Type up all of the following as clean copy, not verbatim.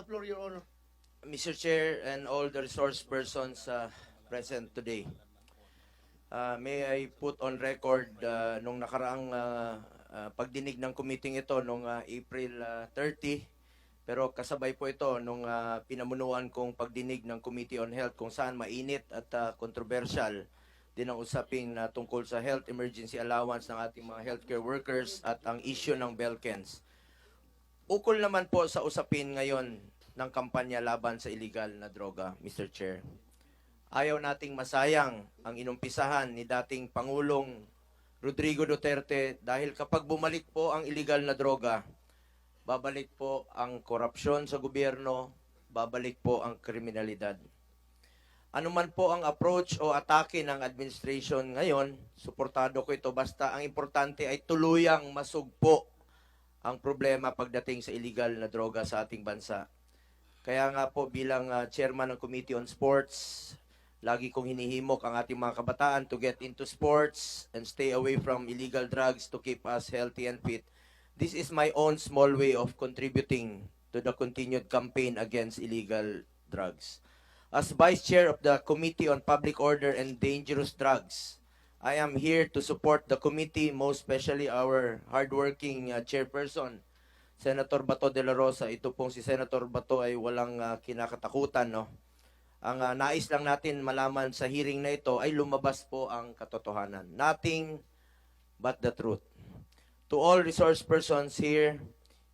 floor, Your Honor. Mr. Chair and all the resource persons present today. May I put on record nung nakaraang pagdinig ng committee ito nung April 30, pero kasabay po ito nung pinamunuan kong pagdinig ng Committee on Health kung saan mainit at controversial din ang usaping tungkol sa health emergency allowance ng ating mga healthcare workers at ang issue ng Belkens. Ukol naman po sa usapin ngayon ng kampanya laban sa illegal na droga, Mr. Chair. Ayaw nating masayang ang inumpisahan ni dating Pangulong Rodrigo Duterte dahil kapag bumalik po ang illegal na droga, babalik po ang korupsyon sa gobyerno, babalik po ang kriminalidad. Ano man po ang approach o atake ng administration ngayon, suportado ko ito basta ang importante ay tuluyang masugpo ang problema pagdating sa illegal na droga sa ating bansa. Kaya nga po bilang chairman ng Committee on Sports, lagi kong hinihimok ang ating mga kabataan to get into sports and stay away from illegal drugs to keep us healthy and fit. This is my own small way of contributing to the continued campaign against illegal drugs. As Vice Chair of the Committee on Public Order and Dangerous Drugs, I am here to support the committee, most especially our hardworking chairperson, Senator Bato de la Rosa. Ito pong si Senator Bato ay walang kinakatakutan, no? Ang nais lang natin malaman sa hearing na ito ay lumabas po ang katotohanan. Nothing but the truth. To all resource persons here,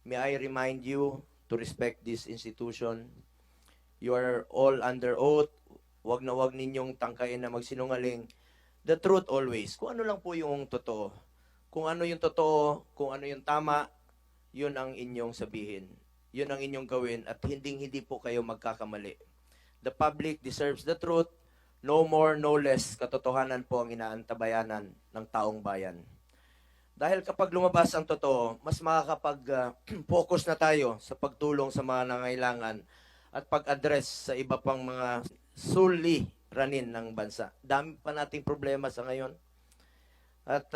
may I remind you to respect this institution. You are all under oath. Wag na wag ninyong tangkain na magsinungaling. The truth always. Kung ano lang po yung totoo. Kung ano yung totoo, kung ano yung tama, yun ang inyong sabihin. Yun ang inyong gawin at hindi po kayo magkakamali. The public deserves the truth. No more, no less. Katotohanan po ang inaantabayanan ng taong bayan. Dahil kapag lumabas ang totoo, mas makakapag-focus na tayo sa pagtulong sa mga nangailangan at pag-address sa iba pang mga suliranin ng bansa. Dami pa nating problema sa ngayon. At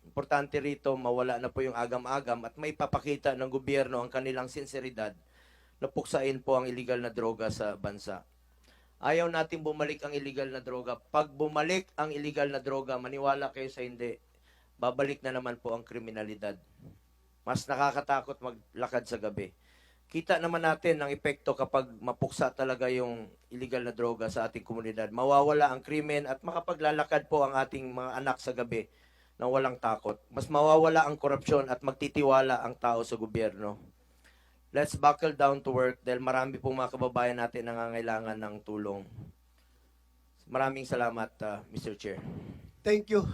importante rito, mawala na po yung agam-agam at may papakita ng gobyerno ang kanilang sinseridad na puksain po ang illegal na droga sa bansa. Ayaw natin bumalik ang illegal na droga. Pag bumalik ang illegal na droga, maniwala kayo sa hindi, babalik na naman po ang kriminalidad. Mas nakakatakot maglakad sa gabi. Kita naman natin ang epekto kapag mapuksa talaga yung illegal na droga sa ating komunidad. Mawawala ang krimen at makapaglalakad po ang ating mga anak sa gabi na walang takot. Mas mawawala ang korupsyon at magtitiwala ang tao sa gobyerno. Let's buckle down to work dahil marami pong mga kababayan natin nangangailangan ng tulong. Maraming salamat, Mr. Chair. Thank you.